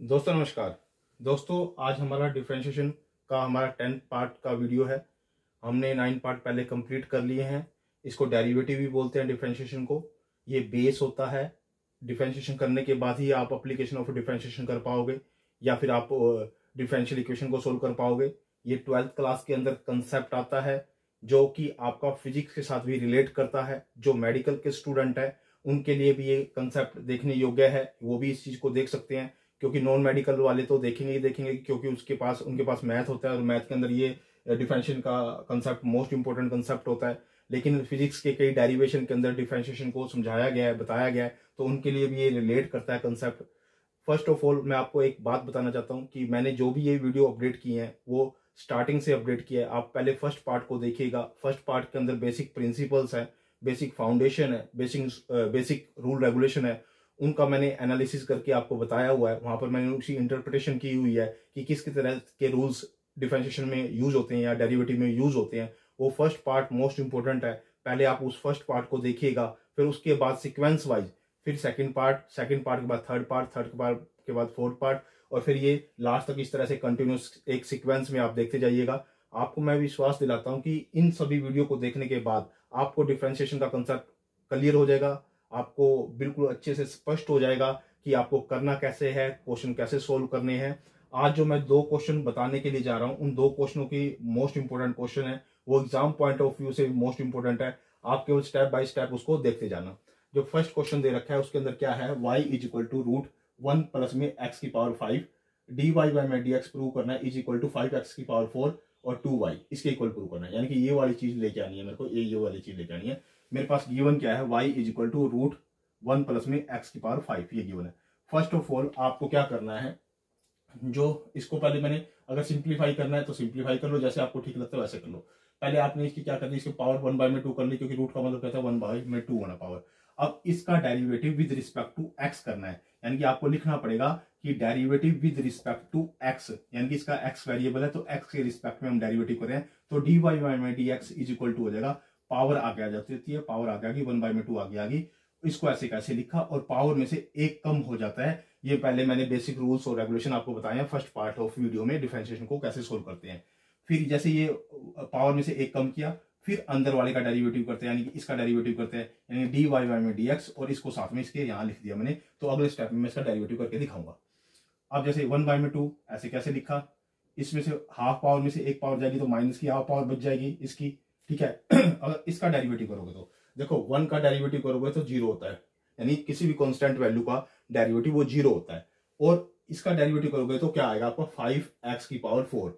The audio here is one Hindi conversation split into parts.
दोस्तों नमस्कार। दोस्तों आज हमारा डिफरेंशिएशन का हमारा 10th पार्ट का वीडियो है। हमने 9 पार्ट पहले कंप्लीट कर लिए हैं। इसको डेरिवेटिव भी बोलते हैं डिफरेंशिएशन को। ये बेस होता है। डिफरेंशिएशन करने के बाद ही आप एप्लीकेशन ऑफ डिफरेंशिएशन कर पाओगे या फिर आप डिफरेंशियल इक्वेशन को सोल्व कर पाओगे। ये 12th क्लास के अंदर कंसेप्ट आता है जो कि आपका फिजिक्स के साथ भी रिलेट करता है। जो मेडिकल के स्टूडेंट है उनके लिए भी ये कंसेप्ट देखने योग्य है, वो भी इस चीज को देख सकते हैं, क्योंकि नॉन मेडिकल वाले तो देखेंगे ही देखेंगे, क्योंकि उनके पास मैथ होता है और मैथ के अंदर ये डिफरेंशिएशन का कंसेप्ट मोस्ट इंपोर्टेंट कंसेप्ट होता है। लेकिन फिजिक्स के कई डेरिवेशन के अंदर डिफरेंशिएशन को समझाया गया है, बताया गया है, तो उनके लिए भी ये रिलेट करता है कंसेप्ट। फर्स्ट ऑफ ऑल मैं आपको एक बात बताना चाहता हूँ कि मैंने जो भी ये वीडियो अपडेट किए हैं वो स्टार्टिंग से अपडेट किया है। आप पहले फर्स्ट पार्ट को देखिएगा। फर्स्ट पार्ट के अंदर बेसिक प्रिंसिपल्स है, बेसिक फाउंडेशन है, बेसिक रूल रेगुलेशन है, उनका मैंने एनालिसिस करके आपको बताया हुआ है। वहां पर मैंने उसी इंटरप्रिटेशन की हुई है कि किस तरह के रूल्स डिफरेंशिएशन में यूज होते हैं या डेरिवेटिव में यूज होते हैं। वो फर्स्ट पार्ट मोस्ट इंपोर्टेंट है। पहले आप उस फर्स्ट पार्ट को देखिएगा, फिर उसके बाद सिक्वेंस वाइज फिर सेकंड पार्ट के बाद थर्ड पार्ट के बाद फोर्थ पार्ट, और फिर ये लास्ट तक इस तरह से कंटिन्यूस एक सीक्वेंस में आप देखते जाइएगा। आपको मैं विश्वास दिलाता हूं कि इन सभी वीडियो को देखने के बाद आपको डिफरेंशिएशन का कंसेप्ट क्लियर हो जाएगा। आपको बिल्कुल अच्छे से स्पष्ट हो जाएगा कि आपको करना कैसे है, क्वेश्चन कैसे सोल्व करने हैं। आज जो मैं 2 क्वेश्चन बताने के लिए जा रहा हूं, उन 2 क्वेश्चनों की मोस्ट इंपोर्टेंट क्वेश्चन है, वो एग्जाम पॉइंट ऑफ व्यू से मोस्ट इंपोर्टेंट है। आप केवल स्टेप बाय स्टेप उसको देखते जाना। जो फर्स्ट क्वेश्चन दे रखा है उसके अंदर क्या है, y is equal to root 1 plus में x की पावर 5 dy बाई में dx प्रूव करना है इज इक्वल टू 5x की पावर 4 और 2y इसके इक्वल प्रूव करना है। यानी कि ये वाली चीज लेके आनी है मेरे को, ये वाली चीज लेके आनी है। मेरे पास गिवन क्या है, y is equal to root 1 plus में x की पावर 5, ये गिवन है। फर्स्ट ऑफ ऑल आपको क्या करना है, जो इसको पहले मैंने अगर सिंप्लीफाई करना है तो सिंप्लीफाई कर लो, जैसे आपको ठीक लगता है वैसे कर लो। पहले आपने इसकी क्या करनी है, इसकी पावर 1 बाय में 2 कर ली, क्योंकि रूट का मतलब कहता है 1 बाय में 2 होना पावर। अब इसका derivative with respect to x करना है, यानी कि आपको लिखना पड़ेगा कि derivative with respect to x, यानी कि इसका एक्स वेरिएबल है तो एक्स के रिस्पेक्ट में हम डेरिवेटिव करें तो डी वाई बाई में d x is equal to हो जाएगा, पावर आगे आ जाती है, पावर आगे आ गई 1 बाय में 2 आगे आ गई। इसको ऐसे कैसे लिखा, और पावर में से एक कम हो जाता है। ये पहले मैंने बेसिक रूल्स और रेगुलेशन आपको बताए हैं फर्स्ट पार्ट ऑफ वीडियो में, डिफरेंशिएशन को कैसे सोल्व करते हैं। फिर जैसे ये पावर में से एक कम किया, फिर अंदर वाले का डेरिवेटिव करते हैं, यानी कि इसका डेरिवेटिव करते हैं, यानी डी वाई बाई में डी एक्स, और इसको साथ में इसके यहाँ लिख दिया मैंने। तो अगले स्टेप में मैं इसका डेरिवेटिव करके दिखाऊंगा। अब जैसे 1 बाय में 2 ऐसे कैसे लिखा, इसमें से हाफ पावर में से एक पावर जाएगी तो माइनस की हाफ पावर बच जाएगी इसकी, ठीक है। अगर इसका डेरिवेटिव करोगे तो देखो 1 का डेरिवेटिव करोगे तो 0 होता है, यानी किसी भी कांस्टेंट वैल्यू का डेरिवेटिव वो 0 होता है। और इसका डेरिवेटिव करोगे तो क्या आएगा आपका 5x की पावर 4,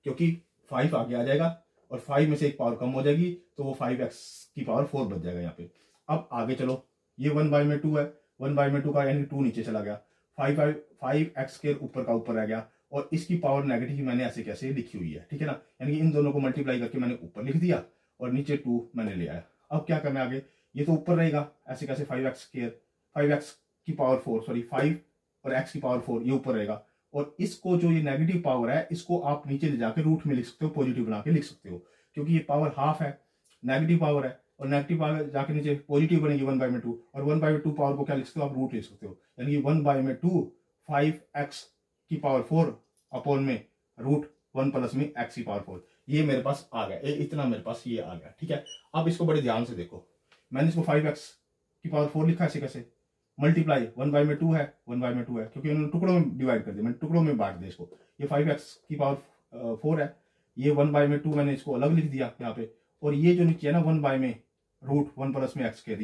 क्योंकि 5 आगे आ जाएगा और 5 में से एक पावर कम हो जाएगी तो वो 5x की पावर 4 बच जाएगा यहाँ पे। अब आगे चलो, ये 1 बाय में 2 है, 1 बाय में 2 का यानी 2 नीचे चला गया, 5x के ऊपर का ऊपर रह गया, और इसकी पावर नेगेटिव मैंने ऐसे कैसे लिखी हुई है, ठीक है ना। यानी कि इन दोनों को मल्टीप्लाई करके मैंने ऊपर लिख दिया और नीचे 2 मैंने ले आया। अब क्या करना है आगे, ये तो ऊपर रहेगा ऐसे कैसे, 5x की पावर 4 सॉरी 5 और x की पावर 4 ये ऊपर रहेगा, और इसको जो ये नेगेटिव पावर है इसको आप नीचे ले जाकर रूट में लिख सकते हो, पॉजिटिव बना के लिख सकते हो, क्योंकि ये पावर हाफ है, नेगेटिव पावर है, और नेगेटिव पावर जाके नीचे पॉजिटिव बनेगी 1 बाय में 2, और 1 बाय में 2 पावर को क्या लिख सकते हो आप, रूट लिख सकते हो। यानी कि 1 बाय में 2 5x की पावर 4 अपॉन में रूट 1 प्लस में x की पावर 4, ये मेरे पास आ गया, इतना मेरे पास ये आ गया, ठीक है। अब इसको बड़े ध्यान से देखो, मैंने इसको 5x की पावर 4 लिखा ऐसे कैसे, मल्टीप्लाई 1 बाय में 2 है, 1 बाय में 2 है, क्योंकि उन्होंने टुकड़ों में डिवाइड कर दिया, मैंने टुकड़ों में बांट दिया इसको। ये 5x की पावर 4 है, ये 1 बाय में 2 मैंने इसको अलग लिख दिया यहाँ पे, और ये जो नीचे है ना 1 बाय में रूट 1 प्लस में x के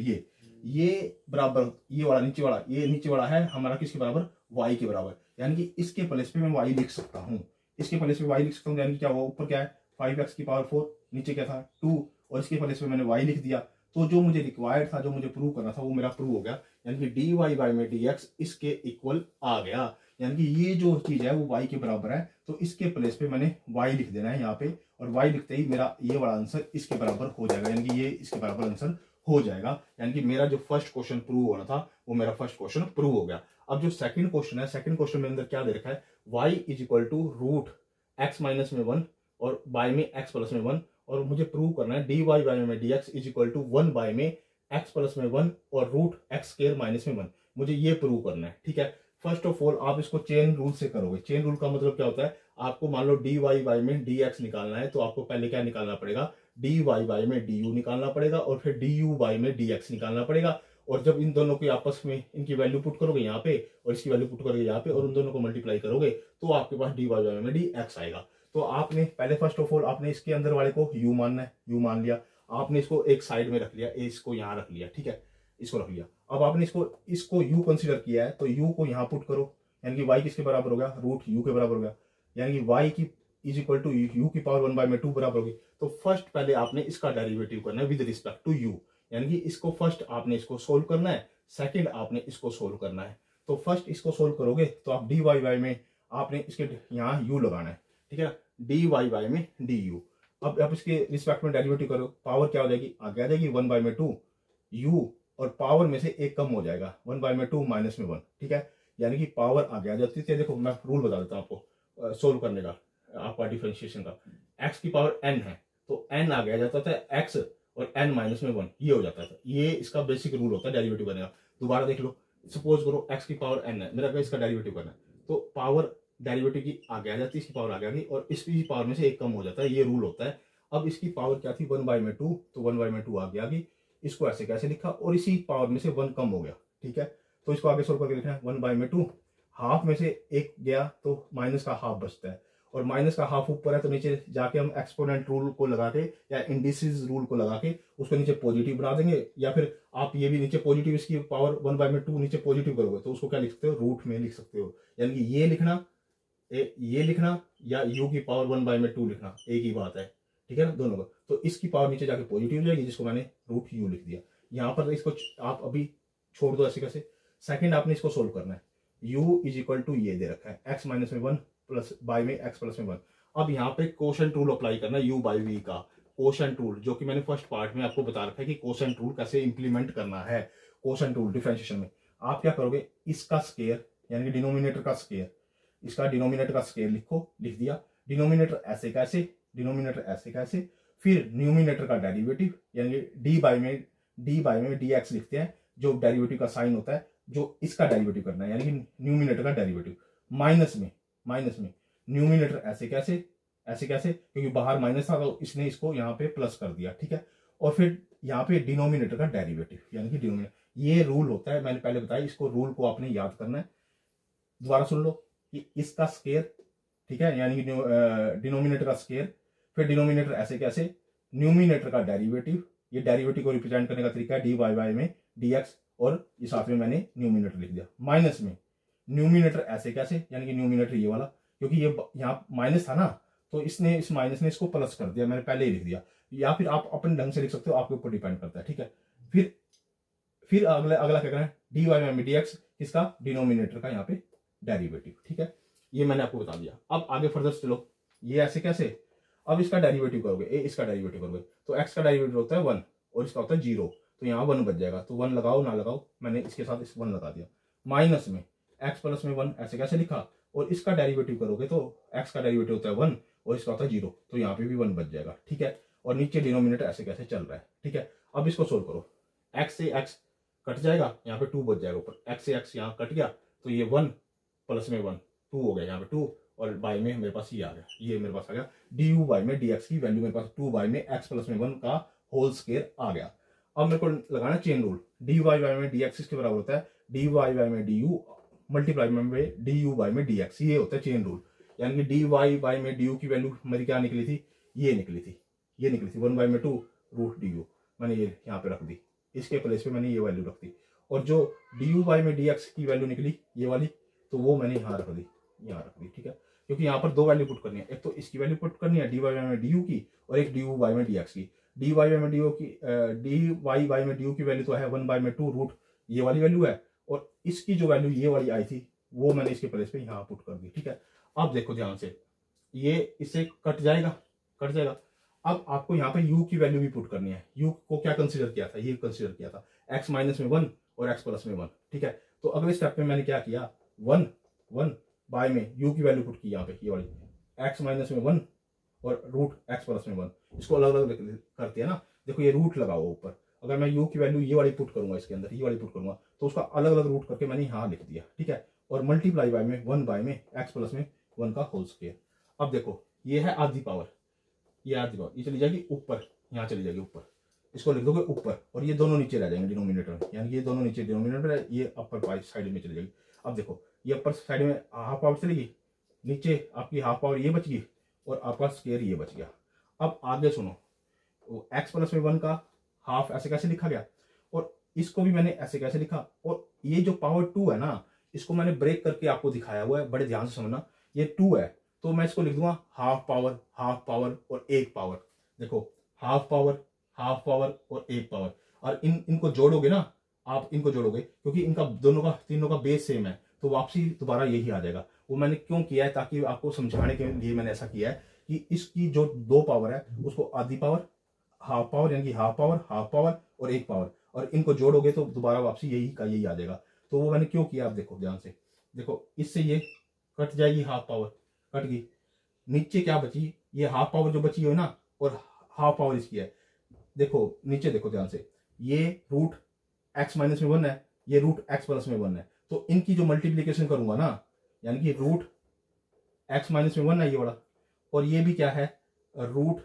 ये बराबर ये वाला नीचे वाला है हमारा किसके बराबर, y के बराबर, यानी कि इसके प्लेस पे मैं y लिख सकता हूँ, इसके प्लेस पे y लिख सकता हूँ। यानी कि क्या हुआ, ऊपर क्या है 5x की पावर 4, नीचे क्या था 2, और इसके प्लेस पे मैंने y लिख दिया। तो जो मुझे रिक्वायर्ड था, जो मुझे प्रूव करना था वो मेरा प्रूव हो गया, यानी कि डी वाई बाई में डी एक्स इसके इक्वल आ गया। यानी कि ये जो चीज है वो y के बराबर है, तो इसके प्लेस पे मैंने y लिख देना है यहाँ पे, और y लिखते ही मेरा ये वाला आंसर इसके बराबर हो जाएगा, यानी कि ये इसके बराबर आंसर हो जाएगा। यानी कि मेरा जो फर्स्ट क्वेश्चन प्रूव होना था वो मेरा फर्स्ट क्वेश्चन प्रूव हो गया। अब जो सेकंड क्वेश्चन है, सेकंड क्वेश्चन में अंदर क्या दे रखा है, y is equal to root x minus में 1 और बाय में x प्लस में 1, और मुझे प्रूव करना है डी वाई बाय में d x is equal to 1 by में x प्लस में 1 और रूट x स्क्वायर माइनस में 1, मुझे ये प्रूव करना है, ठीक है। फर्स्ट ऑफ ऑल आप इसको चेन रूल से करोगे। चेन रूल का मतलब क्या होता है, आपको मान लो डी वाई वाई में डी एक्स निकालना है, तो आपको पहले क्या निकालना पड़ेगा, डी वाई वाई में डी यू निकालना पड़ेगा, और फिर डी यू वाई में डी एक्स निकालना पड़ेगा। और जब इन दोनों की आपस में इनकी वैल्यू पुट करोगे यहाँ पे, और इसकी वैल्यू पुट करोगे यहाँ पे, और उन दोनों को मल्टीप्लाई करोगे, तो आपके पास डी वाई वाई में डी एक्स आएगा। तो आपने पहले फर्स्ट ऑफ ऑल आपने इसके अंदर वाले को u मानना है, u मान लिया आपने, इसको एक साइड में रख लिया, इसको यहाँ रख लिया, ठीक है, इसको रख लिया। अब आपने इसको u कंसीडर किया है, तो u को यहाँ पुट करो, यानी कि y किसके बराबर हो गया, रूट u के बराबर हो गया, यानी कि y की इज इक्वल टू u की पावर 1/2 बराबर होगी। तो फर्स्ट पहले आपने इसका डेरिवेटिव करना है विद रिस्पेक्ट टू u, यानी कि इसको फर्स्ट आपने इसको सोल्व करना है, सेकंड आपने इसको सोल्व करना है। तो फर्स्ट इसको सोल्व करोगे तो आप डी वाई वाई में आपने इसके यहाँ u लगाना है, ठीक है, डी वाई वाई में डी यू। अब आप इसके रिस्पेक्ट में डेरिवेटिव करो, पावर क्या हो जाएगी, आगे आ जाएगी 1/2 u, और पावर में से एक कम हो जाएगा 1/2 माइनस में 1, ठीक है, यानी कि पावर आगे आ जाती है। देखो मैं रूल बता देता हूँ आपको सोल्व करने का, आपका डिफरेंशिएशन का। x की पावर n है, तो n आगे आ जाता था x, और n माइनस में 1 ये हो जाता था। ये इसका बेसिक रूल होता है डेरिवेटिव करने का। दोबारा देख लो, सपोज करो x की पावर n है, मेरा इसका डेरिवेटिव करना है, तो पावर डेरिवेटिव की आगे आ जाती है, इसकी पावर आगे आ गई, और इसकी पावर में से एक कम हो जाता है, ये रूल होता है। अब इसकी पावर क्या थी 1/2, तो 1/2 आगे आ गई, इसको ऐसे कैसे लिखा, और इसी पावर में से 1 कम हो गया, ठीक है। तो इसको आगे सोल्व करके लिखना है 1/2, हाफ में से एक गया तो माइनस का हाफ बचता है, और माइनस का हाफ ऊपर है, तो नीचे जाके हम एक्सपोनेंट रूल को लगा के या इंडिसेस रूल को लगा के उसको नीचे पॉजिटिव बना देंगे, या फिर आप ये भी नीचे पॉजिटिव, इसकी पावर 1/2 नीचे पॉजिटिव करोगे तो उसको क्या लिख सकते हो, रूट में लिख सकते हो, यानी कि ये लिखना या u की पावर 1/2 लिखना एक ही बात है, ठीक है ना, दोनों का। तो इसकी पावर नीचे जाके पॉजिटिव हो जाएगी, जिसको मैंने रूट u लिख दिया। यहाँ पर इसको आप अभी छोड़ दो ऐसे कैसे। सेकंड आपने इसको सोल्व करना है, u इज इक्वल टू ये दे रखा है x माइनस में 1 प्लस बाय में x प्लस में 1। अब यहाँ पे कोशेंट रूल अप्लाई करना है u बाई v का, कोशेंट रूल, जो कि मैंने फर्स्ट पार्ट में आपको बता रखा है कि कोशेंट रूल कैसे इंप्लीमेंट करना है। कोशेंट रूल डिफरेंशिएशन में आप क्या करोगे, इसका स्क्वायर यानी कि डिनोमिनेटर का स्क्वायर, इसका डिनोमिनेटर का स्क्वायर लिख दिया, डिनोमिनेटर ऐसे कैसे, डिनोमिनेटर ऐसे कैसे, फिर न्यूमिनेटर का डेरिवेटिव यानी कि डी बाई में डी एक्स लिखते हैं, जो डेरिवेटिव का साइन होता है, जो इसका डेरिवेटिव करना है, यानी कि न्यूमिनेटर का डेरिवेटिव, माइनस में न्यूमिनेटर ऐसे कैसे, क्योंकि बाहर माइनस था तो इसने इसको यहाँ पे प्लस कर दिया, ठीक है, और फिर यहाँ पे डिनोमिनेटर का डेरिवेटिव यानी कि डिनोमिनेटर। ये रूल होता है, मैंने पहले बताया, इसको रूल को आपने याद करना है। दोबारा सुन लो कि इसका स्क्वायर, ठीक है, यानी कि डिनोमिनेटर का स्क्वायर, फिर डिनोमिनेटर ऐसे कैसे, न्यूमिनेटर का डेरिवेटिव, ये डेरिवेटिव को रिप्रेजेंट करने का तरीका है डी वाई वाई में डी एक्स, और ये साथ में मैंने न्यूमिनेटर लिख दिया, माइनस में न्यूमिनेटर ऐसे कैसे, यानी कि न्यूमिनेटर ये वाला, क्योंकि ये यहाँ माइनस था ना, तो इसने इस माइनस ने इसको प्लस कर दिया, मैंने पहले ही लिख दिया, या फिर आप अपने ढंग से लिख सकते हो, आपके ऊपर डिपेंड करता है, ठीक है। फिर अगला क्या करना है, डी वाई वाई में डी एक्स, इसका डिनोमिनेटर का यहाँ पे डेरिवेटिव, ठीक है, ये मैंने आपको बता दिया। अब आगे फर्दर चलो, ये ऐसे कैसे, अब इसका डेरिवेटिव करोगे, इसका डेरिवेटिव करोगे, तो x का डेरिवेटिव होता है 1 और इसका होता है 0, तो यहाँ 1 बच जाएगा, तो 1 लगाओ ना लगाओ, मैंने इसके साथ इस 1 लगा दिया, माइनस में x प्लस में 1 ऐसे कैसे लिखा, और इसका डेरिवेटिव करोगे तो x का डेरिवेटिव होता है 1 और इसका होता है 0, तो यहाँ पे भी 1 बच जाएगा, ठीक है, और नीचे डिनोमिनेटर ऐसे कैसे चल रहा है, ठीक है। अब इसको सोल्व करो, x से x कट जाएगा, यहाँ पे 2 बच जाएगा ऊपर, x से x यहाँ कट गया, तो ये 1 प्लस में 1 2 हो गया, यहाँ पे 2, और बाई में मेरे पास ये आ गया, ये मेरे पास आ गया डी यू बाई में डी एक्स की वैल्यू मेरे पास 2 बाई में x प्लस में 1 का होल स्क्वायर आ गया। अब मेरे को लगाना chain rule, d y by में डी एक्स के बराबर होता है डी वाई बाई में डी यू मल्टीप्लाई में डी यू बाई में डी एक्स, ये होता है चेन रूल, यानी कि डी वाई बाई में डी यू की वैल्यू मेरी क्या निकली थी, ये निकली थी 1/2 रूट डी यू, मैंने ये यहाँ पे रख दी, इसके प्लेस पे मैंने ये वैल्यू रख दी, और जो डी यू बाई में डी एक्स की वैल्यू निकली ये वाली, तो वो मैंने यहाँ रख दी, ठीक है, क्योंकि यहाँ पर 2 वैल्यू पुट करनी है, एक तो इसकी वैल्यू पुट करनी है डी वाई बाई में डी यू की, और एक डी यू बाई में डी एक्स की। डी वाई बाई में डी यू की, डी वाई बाई में डी यू की वैल्यू तो है 1/2 रूट ये वाली वैल्यू है, और इसकी जो वैल्यू ये वाली आई थी वो मैंने इसके प्लेस पे यहाँ पुट कर दी, ठीक है। अब देखो ध्यान से, ये इससे कट जाएगा। अब आपको यहाँ पे u की वैल्यू भी पुट करनी है, u को क्या कंसीडर किया था, ये कंसीडर किया था x माइनस में 1 और x प्लस में 1, ठीक है। तो अगले स्टेप में मैंने क्या किया, 1 बाय में u की वैल्यू पुट की यहाँ पे, ये वाली x माइनस में 1 और रूट x प्लस में 1, इसको अलग अलग करते हैं ना, देखो ये रूट लगाओ ऊपर, अगर मैं u की वैल्यू ये वाली पुट करूंगा, इसके अंदर ये वाली पुट करूंगा, तो उसका अलग अलग रूट करके मैंने यहाँ लिख दिया, ठीक है। और मल्टीप्लाई बाय में 1 बाय में एक्स प्लस में 1 का होल स्क्वायर। अब देखो ये है आधी पावर, ये आधी पावर ये चली जाएगी ऊपर, यहाँ चली जाएगी ऊपर, इसको लिख दोगे ऊपर, और ये दोनों नीचे रह जाएंगे डिनोमिनेटर में, यानी ये दोनों नीचे डिनोमिनेटर है, ये अपर पाई साइड में चली जाएगी। अब देखो ये अपर साइड में हाफ पावर चलेगी, नीचे आपकी हाफ पावर ये बच गई और आपका स्क्वायर ये बच गया। अब आगे सुनो, एक्स प्लस में 1 का हाफ ऐसे कैसे लिखा गया, और इसको भी मैंने ऐसे कैसे लिखा, और ये जो पावर 2 है ना, इसको मैंने ब्रेक करके आपको दिखाया हुआ है, बड़े ध्यान से समझना। ये 2 है तो मैं इसको लिख दूंगा हाफ पावर और 1 पावर। देखो हाफ पावर और 1 पावर, और इनको जोड़ोगे ना, आप इनको जोड़ोगे क्योंकि इनका तीनों का बेस सेम है, तो वापसी दोबारा यही आ जाएगा। वो मैंने क्यों किया है, ताकि आपको समझाने के लिए मैंने ऐसा किया है कि इसकी जो 2 पावर है उसको आधी पावर, हाफ पावर यानी कि हाफ पावर और 1 पावर, और इनको जोड़ोगे तो दोबारा वापसी यही का यही आ जाएगा। तो वो मैंने क्यों किया, आप देखो ध्यान से, देखो इससे ये कट जाएगी, हाफ पावर कट गई, नीचे क्या बची, ये हाफ पावर जो बची है ना, और हाफ पावर इसकी है। देखो नीचे देखो ध्यान से, ये रूट एक्स माइनस में 1 है, ये रूट एक्स प्लस में 1 है, तो इनकी जो मल्टीप्लीकेशन करूंगा ना, यानी कि रूट एक्स माइनस में 1 है ये वाला, और ये भी क्या है रूट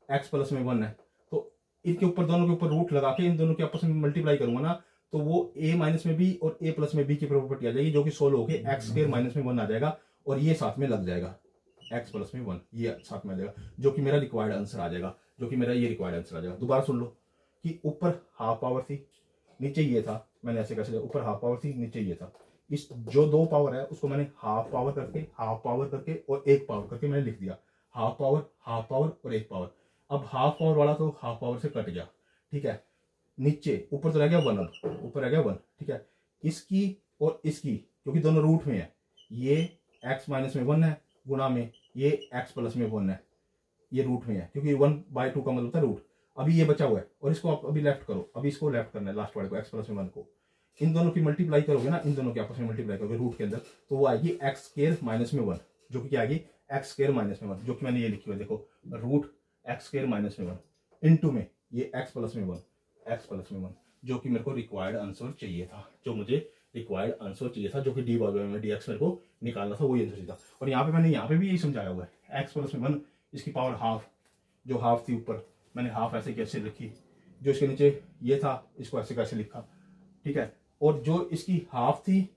एक्स प्लस में 1 है, तो इनके ऊपर दोनों के ऊपर रूट लगा के इन दोनों के आपस में मल्टीप्लाई करूंगा ना, तो वो ए माइनस में बी और ए प्लस में बी की प्रॉपर्टी आ जाएगी, जो कि सोल्व होकर एक्स स्क्वायर माइनस में 1 आ जाएगा, और ये साथ में लग जाएगा एक्स प्लस में 1, ये साथ में आ जाएगा, जो कि मेरा रिक्वायर्ड आंसर आ जाएगा, जो कि मेरा ये रिक्वायर्ड आंसर आ जाएगा। दोबारा सुन लो कि ऊपर हाफ पावर थी, नीचे ये था, मैंने ऐसे कैसे, ऊपर हाफ पावर थी, नीचे ये था, इस जो 2 पावर है उसको मैंने हाफ पावर करके और 1 पावर करके मैंने लिख दिया, हाफ पावर और 1 पावर। अब हाफ पावर वाला तो हाफ पावर से कट गया, ठीक है, नीचे ऊपर तो रह गया 1, अब ऊपर रह गया 1, ठीक है, इसकी और इसकी क्योंकि दोनों रूट में है, ये एक्स माइनस में 1 है गुना में ये एक्स प्लस में 1 है, ये रूट में है क्योंकि 1/2 का मतलब होता है रूट। अभी ये बचा हुआ है और इसको आप अभी लेफ्ट करो, अभी इसको लेफ्ट करना है, लास्ट वाले को एक्स प्लस में 1 को, इन दोनों की मल्टीप्लाई करोगे ना, इन दोनों की आपस में मल्टीप्लाई करोगे रूट के अंदर, तो वो आएगी एक्स स्क्वायर माइनस में 1, जो कि क्या आएगी एक्स स्क्वायर माइनस में 1, जो कि मैंने ये लिखी हुई है, देखो रूट एक्स स्क्वायर माइनस में 1 इंटू में ये एक्स प्लस में 1, जो कि मेरे को रिक्वायर्ड आंसर चाहिए था, जो कि डी बार में डी एक्स मेरे को निकालना था, वही आंसर था। और यहाँ पे मैंने यहाँ पे भी यही समझाया हुआ है, एक्स प्लस में 1 इसकी पावर हाफ, जो हाफ थी ऊपर मैंने हाफ ऐसे कैसे लिखी, जो इसके नीचे ये था इसको ऐसे कैसे लिखा, ठीक है, और जो इसकी हाफ थी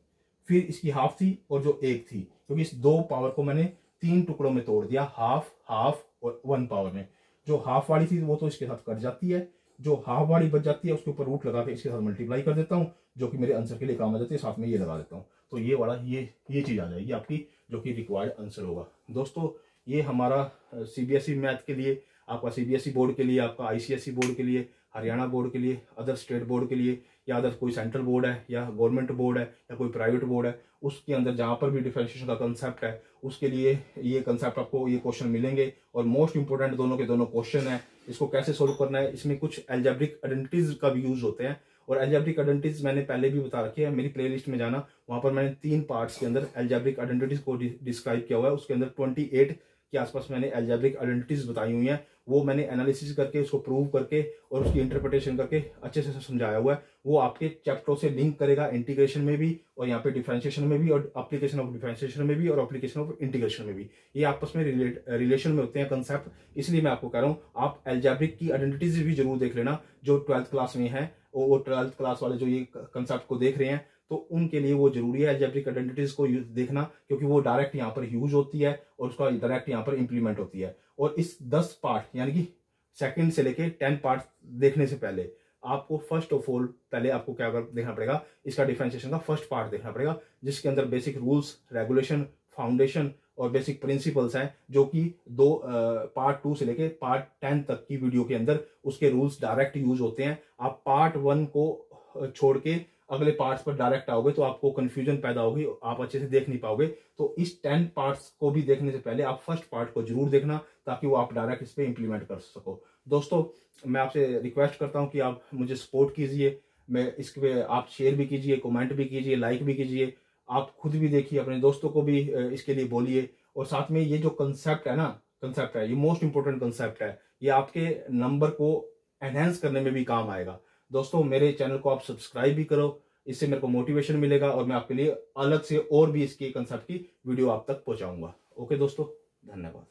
फिर इसकी हाफ थी और जो 1 थी, क्योंकि इस 2 पावर को मैंने 3 टुकड़ों में तोड़ दिया, हाफ और 1 पावर में। जो हाफ वाली थी वो तो इसके साथ कट जाती है, जो हाफ वाली बच जाती है उसके ऊपर रूट लगा के इसके साथ मल्टीप्लाई कर देता हूँ, जो कि मेरे आंसर के लिए काम आ जाती है, साथ में ये लगा देता हूँ, तो ये वाला ये चीज आ जाएगी आपकी, जो कि रिक्वायर्ड आंसर होगा। दोस्तों ये हमारा सीबीएसई मैथ के लिए, आपका सीबीएसई बोर्ड के लिए, आपका आईसीएसई बोर्ड के लिए, हरियाणा बोर्ड के लिए, अदर स्टेट बोर्ड के लिए, या अदर कोई सेंट्रल बोर्ड है या गवर्नमेंट बोर्ड है या कोई प्राइवेट बोर्ड है, उसके अंदर जहां पर भी डिफरेंशिएशन का कंसेप्ट है उसके लिए ये कंसेप्ट आपको ये क्वेश्चन मिलेंगे। और मोस्ट इंपोर्टेंट दोनों के दोनों क्वेश्चन है, इसको कैसे सोल्व करना है, इसमें कुछ एल्जेब्रिक आइडेंटिटीज का भी यूज होते हैं, और एल्जेब्रिक आइडेंटिटीज मैंने पहले भी बता रखी है, मेरी प्लेलिस्ट में जाना, वहां पर मैंने 3 पार्ट्स के अंदर एल्जेब्रिक आइडेंटिटीज को डिस्क्राइब किया हुआ है, उसके अंदर 28 के आसपास मैंने एल्जेब्रिक आइडेंटिटीज बताई हुई हैं, वो मैंने एनालिसिस करके उसको प्रूव करके और उसकी इंटरप्रिटेशन करके अच्छे से समझाया हुआ है, वो आपके चैप्टरों से लिंक करेगा इंटीग्रेशन में भी, और यहाँ पे डिफरेंशिएशन में भी, और एप्लीकेशन ऑफ डिफरेंशिएशन में भी, और एप्लीकेशन ऑफ इंटीग्रेशन में भी, ये आपस में रिलेशन में होते हैं कंसेप्ट। इसलिए मैं आपको कह रहा हूँ आप एल्जेब्रिक की आइडेंटिटीज भी जरूर देख लेना, जो 12th क्लास में है, वो 12th क्लास वाले जो ये कंसेप्ट को देख रहे हैं तो उनके लिए वो जरूरी है एल्जेब्रिक आइडेंटिटीज को देखना, क्योंकि वो डायरेक्ट यहाँ पर यूज होती है और उसका डायरेक्ट यहाँ पर इंप्लीमेंट होती है। और इस 10 पार्ट यानी कि सेकंड से लेके 10 पार्ट देखने से पहले आपको फर्स्ट ऑफ ऑल पहले आपको क्या देखना पड़ेगा, इसका डिफरेंशिएशन का फर्स्ट पार्ट देखना पड़ेगा, जिसके अंदर बेसिक रूल्स, रेगुलेशन, फाउंडेशन और बेसिक प्रिंसिपल्स हैं, जो कि पार्ट 2 से लेके पार्ट 10 तक की वीडियो के अंदर उसके रूल्स डायरेक्ट यूज होते हैं। आप पार्ट 1 को छोड़ के अगले पार्ट्स पर डायरेक्ट आओगे तो आपको कंफ्यूजन पैदा होगी, आप अच्छे से देख नहीं पाओगे। तो इस 10 पार्ट्स को भी देखने से पहले आप फर्स्ट पार्ट को जरूर देखना, ताकि वो आप डायरेक्ट इस पे इंप्लीमेंट कर सको। दोस्तों मैं आपसे रिक्वेस्ट करता हूं कि आप मुझे सपोर्ट कीजिए, मैं इसके पे आप शेयर भी कीजिए, कमेंट भी कीजिए, लाइक भी कीजिए, आप खुद भी देखिए, अपने दोस्तों को भी इसके लिए बोलिए। और साथ में ये जो कंसेप्ट है ना, कंसेप्ट है ये मोस्ट इंपोर्टेंट कंसेप्ट है, ये आपके नंबर को एनहेंस करने में भी काम आएगा। दोस्तों मेरे चैनल को आप सब्सक्राइब भी करो, इससे मेरे को मोटिवेशन मिलेगा और मैं आपके लिए अलग से और भी इसके कंसेप्ट की वीडियो आप तक पहुंचाऊंगा। ओके दोस्तों, धन्यवाद।